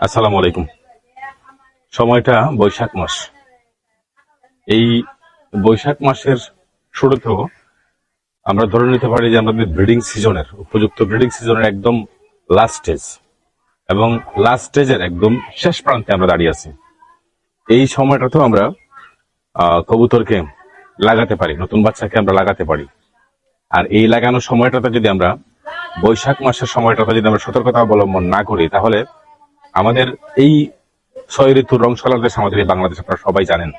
আসসালামু আলাইকুম। সময়টা বৈশাখ মাস। এই বৈশাখ মাসের শুরুতেও আমরা ধরে নিতে পারি যে আমাদের ব্রিডিং সিজনের উপযুক্ত ব্রিডিং সিজনের একদম লাস্ট স্টেজ এবং লাস্ট স্টেজের একদম শেষ প্রান্তে আমরা দাঁড়িয়ে আছি। এই সময়টাতেও আমরা কবুতরকে লাগাতে পারি, নতুন বাচ্চাকে আমরা লাগাতে পারি। আর এই লাগানোর সময়টাতে যদি আমরা বৈশাখ মাসের সময়টাতে যদি আমরা সতর্কতা অবলম্বন না করি, তাহলে আমাদের এই 6 ঋতুর রংশালার দেশ আমাদের এই বাংলাদেশ, আপনারা সবাই জানেন।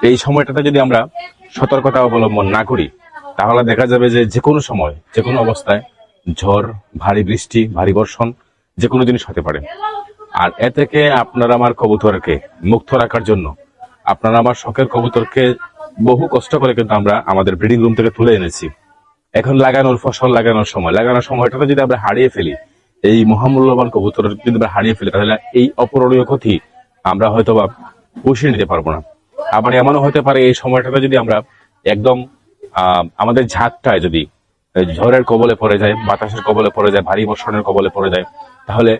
এই সময়টাতে যদি আমরা সতর্কতা অবলম্বন না করি, তাহলে দেখা যাবে যে যে কোনো সময়, যে কোনো অবস্থায় ঝড়, ভারী বৃষ্টি, ভারী বর্ষণ, যে কোনো জিনিস হতে পারে। আর এ থেকে আপনারা আমার কবুতরকে মুক্ত রাখার জন্য, আপনারা আমার শখের কবুতরকে বহু কষ্ট করে কিন্তু আমরা আমাদের ব্রিডিং রুম থেকে তুলে এনেছি। এখন লাগানোর ফসল লাগানোর সময়, লাগানোর সময়টাতে যদি আমরা হারিয়ে ফেলি, এই মহামূল্যবান কবুতর যদি আমরা হারিয়ে ফেলি, তাহলে এই অপূরণীয় ক্ষতি আমরা হয়তো বা পুষিয়ে নিতে পারবো না। আবার এমনও হতে পারে এই সময়টাতে যদি আমরা একদম আমাদের ঝাঁকটায় যদি ঝড়ের কবলে পড়ে যায়, বাতাসের কবলে পড়ে যায়, ভারী বর্ষণের কবলে পড়ে যায়, তাহলে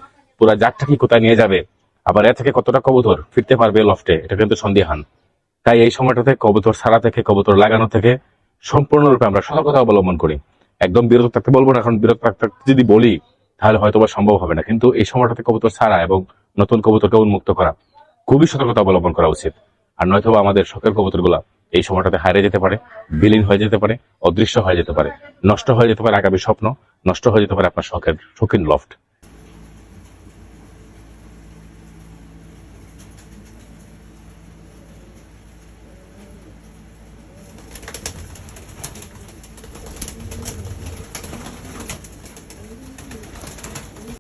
পুরা জাতটা কি কোথায় নিয়ে যাবে, আবার এ থেকে কতটা কবুতর ফিরতে পারবে লফটে, এটা কিন্তু সন্দেহান। তাই এই সময়টাতে কবুতর ছাড়া থেকে, কবুতর লাগানো থেকে সম্পূর্ণরূপে আমরা সতর্কতা অবলম্বন করি। একদম বিরত থাকতে বলবো না, কারণ বিরত থাকতে যদি বলি তাহলে হয়তো বা সম্ভব হবে না। কিন্তু এই সময়টাতে কবুতর ছাড়া এবং নতুন কবুতরকে উন্মুক্ত করা খুবই সতর্কতা অবলম্বন করা উচিত। আর নয়তো আমাদের শখের কবুতরগুলা এই সময়টাতে হারিয়ে যেতে পারে, বিলীন হয়ে যেতে পারে, অদৃশ্য হয়ে যেতে পারে, নষ্ট হয়ে যেতে পারে আগামী স্বপ্ন, নষ্ট হয়ে যেতে পারে আপনার শখের শৌখিন লফট।